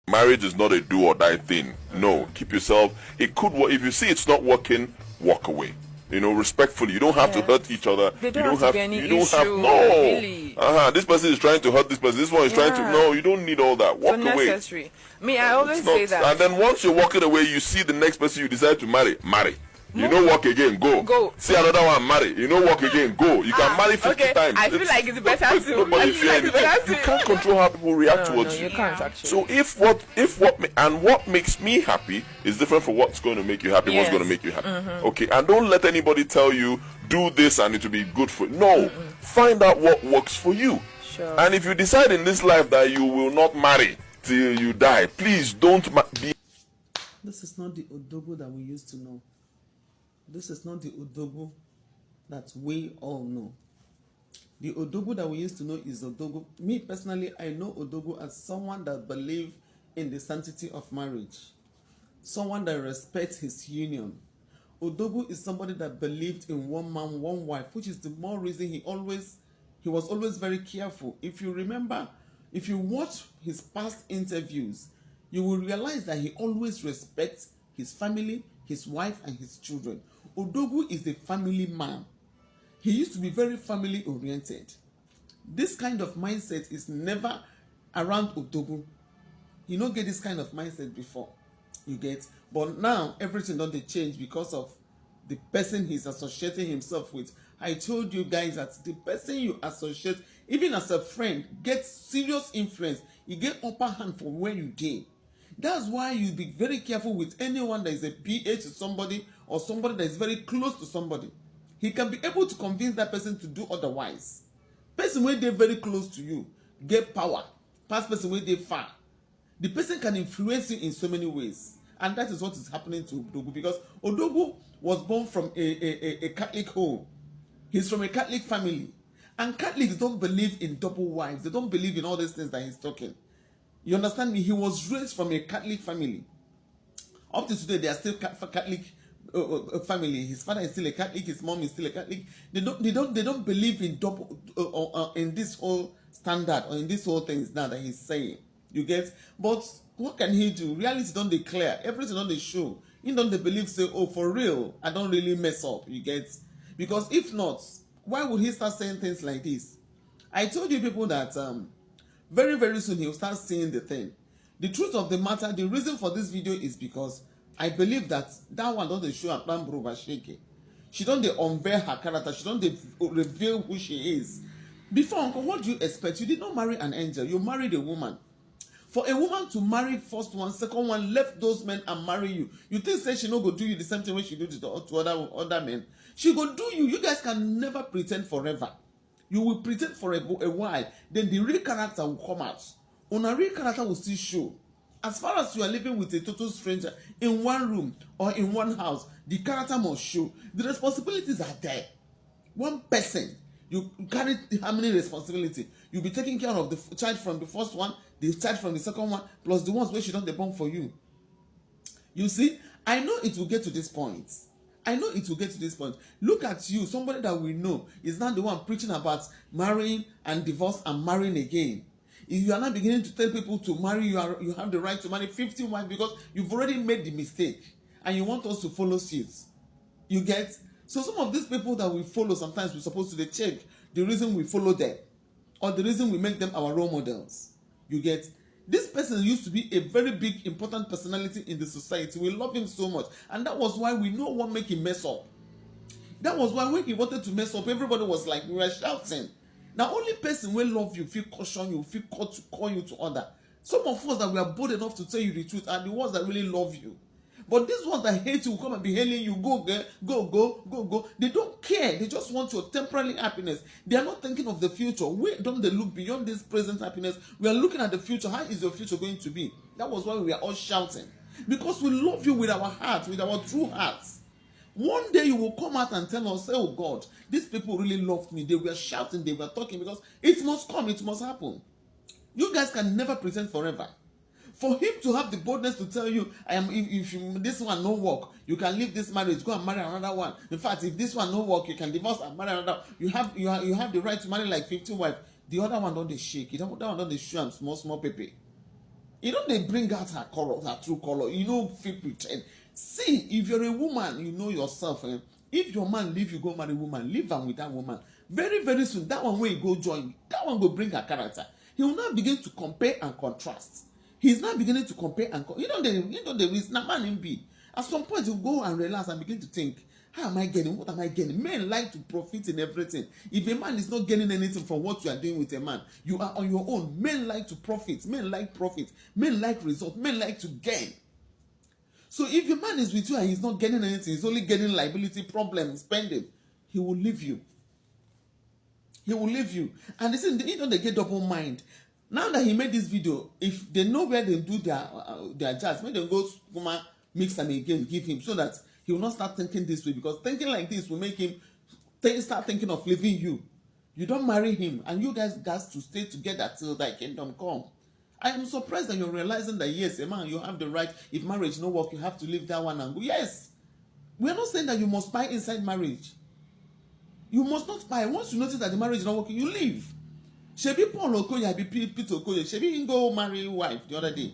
Marriage is not a do or die thing. No, keep yourself. It could work. If you see it's not working, walk away. You know, respectfully. You don't have to hurt each other. They don't have to be any issue, no. really. This person is trying to hurt this person. This one is trying to. No, you don't need all that. Walk away. Unnecessary. I always say that. And then once you're walking away, you see the next person you decide to marry. You know, walk again, go. See another one, marry. You know, walk again, go. You can marry 50 times. I feel like it's better to. Nobody fear anything. You can't control how people react towards you. You can't actually. So what makes me happy is different from what's going to make you happy. What's going to make you happy? Okay, and don't let anybody tell you do this and it will be good for you. No, find out what works for you. Sure. And if you decide in this life that you will not marry till you die, please don't be. This is not the Odogo that we used to know. This is not the Odogo that we all know. The Odogo that we used to know is Odogo. Me personally, I know Odogo as someone that believes in the sanctity of marriage. Someone that respects his union. Odogo is somebody that believed in one man, one wife, which is the more reason he was always very careful. If you remember, if you watch his past interviews, you will realize that he always respects his family, his wife, and his children. Odogu is a family man. He used to be very family oriented. This kind of mindset is never around Odogu. You don't get this kind of mindset before. You get, but now everything don't they change because of the person he's associating himself with. I told you guys that the person you associate, even as a friend, gets serious influence. You get upper hand from where you did. That's why you be very careful with anyone that is a PA to somebody or somebody that is very close to somebody. He can be able to convince that person to do otherwise. Person where they're very close to you get power. Past person where they far. The person can influence you in so many ways. And that is what is happening to Odogu, because Odogu was born from a Catholic home. He's from a Catholic family. And Catholics don't believe in double wives. They don't believe in all these things that he's talking. You understand me? He was raised from a Catholic family. Up to today, they are still Catholic family. His father is still a Catholic. His mom is still a Catholic. They don't believe in double in this whole standard or in this whole things now that he's saying. You get? But what can he do? Reality don't declare. Everything don't they show. He don't they believe say, oh, for real, I don't really mess up. You get? Because if not, why would he start saying things like this? I told you people that very, very soon he'll start seeing the thing. The truth of the matter, the reason for this video is because I believe that one don't they show Akpan Bruva Sheke. She don't they unveil her character. She don't they reveal who she is. Before, uncle, what do you expect? You did not marry an angel. You married a woman. For a woman to marry first one, second one, left those men and marry you, you think say she no go do you the same thing when she do to other men? She go do you. You guys can never pretend forever. You will pretend for a while, then the real character will come out. On a real character will still show. As far as you are living with a total stranger in one room or in one house, the character must show. The responsibilities are there. One person, you carry how many responsibilities? You'll be taking care of the child from the first one, the child from the second one, plus the ones where she don't they born for you. You see, I know it will get to this point. I know it will get to this point. Look at you, somebody that we know is now the one preaching about marrying and divorce and marrying again. If you are not beginning to tell people to marry, you have the right to marry 50 wives because you've already made the mistake and you want us to follow suit. You get? So some of these people that we follow, sometimes we're supposed to check the reason we follow them or the reason we make them our role models. You get? This person used to be a very big, important personality in the society. We love him so much. And that was why we no one make him mess up. That was why when he wanted to mess up, everybody was like, we were shouting. Now, only person will love you, feel caution you, feel call you to order. Some of us that we are bold enough to tell you the truth are the ones that really love you. But these ones that hate you will come and be hailing you, go. They don't care. They just want your temporary happiness. They are not thinking of the future. We don't they look beyond this present happiness. We are looking at the future. How is your future going to be? That was why we are all shouting. Because we love you with our hearts, with our true hearts. One day you will come out and tell us, oh God, these people really loved me. They were shouting, they were talking, because it must come, it must happen. You guys can never pretend forever. For him to have the boldness to tell you, if this one no work, you can leave this marriage, go and marry another one. In fact, if this one no work, you can divorce and marry another. You have the right to marry like 15 wives. The other one don't they shake. The other one don't they show them small pepe. You know, they bring out her color, her true color. You know, feel pretend. See, if you're a woman, you know yourself. If your man leave you, go marry a woman, leave am with that woman. Very, very soon, that one will go join. That one will bring her character. He will now begin to compare and contrast. He's now beginning to compare and the reason a man in be. At some point, he'll go and relax and begin to think, how am I getting? What am I getting? Men like to profit in everything. If a man is not getting anything from what you are doing with a man, you are on your own. Men like to profit. Men like profit. Men like result. Men like to gain. So if a man is with you and he's not getting anything, he's only getting liability, problem, spending, he will leave you. He will leave you. And they get double mind. Now that he made this video, if they know where they do their jazz, maybe they go mix them again, give him, so that he will not start thinking this way, because thinking like this will make him start thinking of leaving you. You don't marry him, and you guys got to stay together till thy kingdom come. I am surprised that you're realizing that yes, a man, you have the right. If marriage no work, you have to leave that one and go. Yes, we are not saying that you must spy inside marriage. You must not spy. Once you notice that the marriage is not working, you leave. Shebi Paul Okoye be Peter Okoye. Shebi he go marry wife the other day.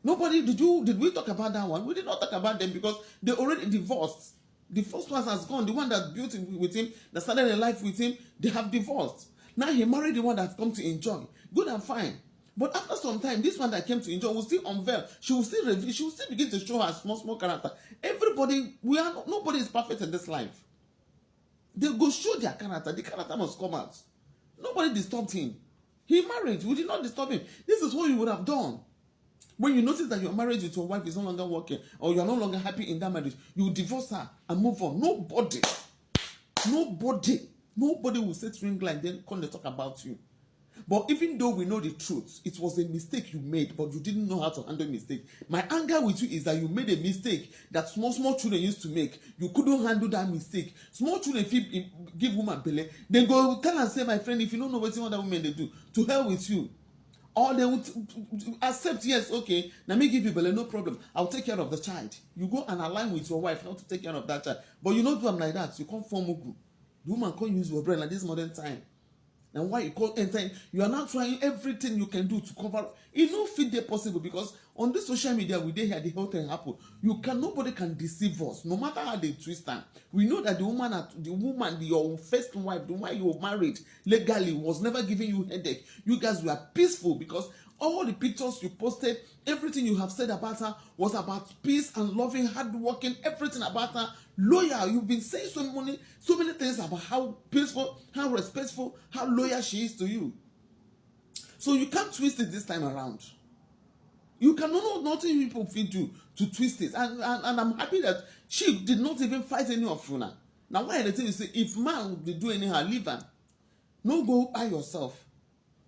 Nobody did we talk about that one? We did not talk about them because they already divorced. The first one has gone. The one that built with him, that started a life with him, they have divorced. Now he married the one that have come to enjoy. Good and fine. But after some time, this one that came to enjoy will still unveil. She will still reveal. She will still begin to show her small character. Nobody is perfect in this life. They go show their character. The character must come out. Nobody disturbed him. He married. We did not disturb him. This is what you would have done. When you notice that your marriage with your wife is no longer working, or you are no longer happy in that marriage, you divorce her and move on. Nobody will set ring line then come to talk about you. But even though we know the truth, it was a mistake you made, but you didn't know how to handle mistake. My anger with you is that you made a mistake that small children used to make. You couldn't handle that mistake. Small children, if you give woman belle, then go tell and say, my friend, if you don't know what other women they do, to hell with you. Or they would accept, yes, okay, now me give you belle, no problem. I'll take care of the child. You go and align with your wife not to take care of that child. But you don't do them like that. You can't form mugu. The woman can't use your brain like this modern time. And why you call entering? You are now trying everything you can do to cover. It no fit there possible because on this social media we dey here the whole thing happen. Nobody can deceive us, no matter how they twist them. We know that the woman, your first wife, the one you married legally, was never giving you headache. You guys were peaceful because all the pictures you posted, everything you have said about her was about peace and loving, hardworking, everything about her. Loyal. You've been saying so many things about how peaceful, how respectful, how loyal she is to you. So you can't twist it this time around. You cannot nothing people feel do to twist it. And I'm happy that she did not even fight any of you now. Now why the thing you say, if man will do anyhow, leave her. No go by yourself.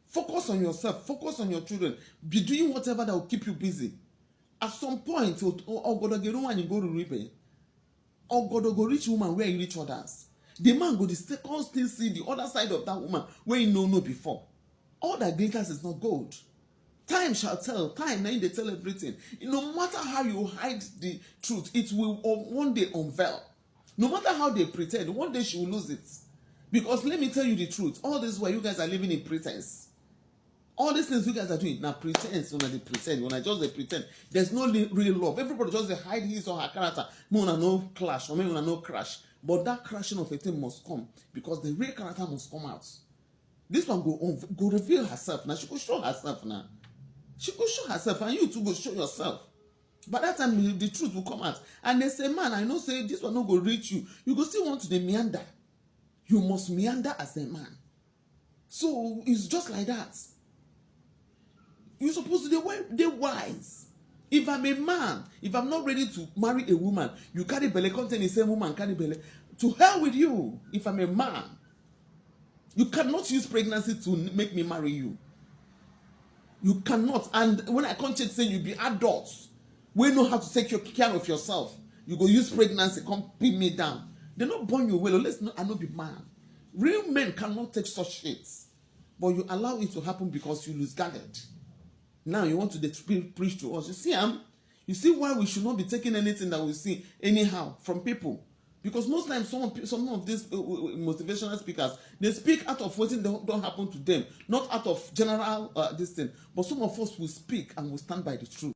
Focus on yourself. Focus on your children. Be doing whatever that will keep you busy. At some point, or God get one you go to repay. Or God go reach woman where you reach others. The man go still see the other side of that woman where you know before. All that glitters is not gold. Time shall tell. Time now they tell everything. No matter how you hide the truth, it will one day unveil. No matter how they pretend, one day she will lose it. Because let me tell you the truth. All this while you guys are living in pretense. All these things you guys are doing now pretense. When they pretend, when I just they pretend, there's no real love. Everybody just they hide his or her character. Me una no clash or me una no crash. But that crashing of a thing must come because the real character must come out. This one go reveal herself now. She go show herself now. She go show herself, and you too go show yourself. By that time, the truth will come out. And they say, man, I know say this one no go reach you. You go still want to the meander. You must meander as a man. So it's just like that. You're supposed to be wise. If I'm a man, if I'm not ready to marry a woman, you carry belly content the same woman carry belly. To hell with you. If I'm a man, you cannot use pregnancy to make me marry you. You cannot. And when I can't say you be adults, we know how to take care of yourself. You go use pregnancy, come pin me down. They're not born you well. I not be man. Real men cannot take such shit. But you allow it to happen because you lose guarded. Now you want to preach to us. You see why we should not be taking anything that we see anyhow from people. Because most times some of these motivational speakers, they speak out of what don't happen to them, not out of general this thing. But some of us will speak and will stand by the truth.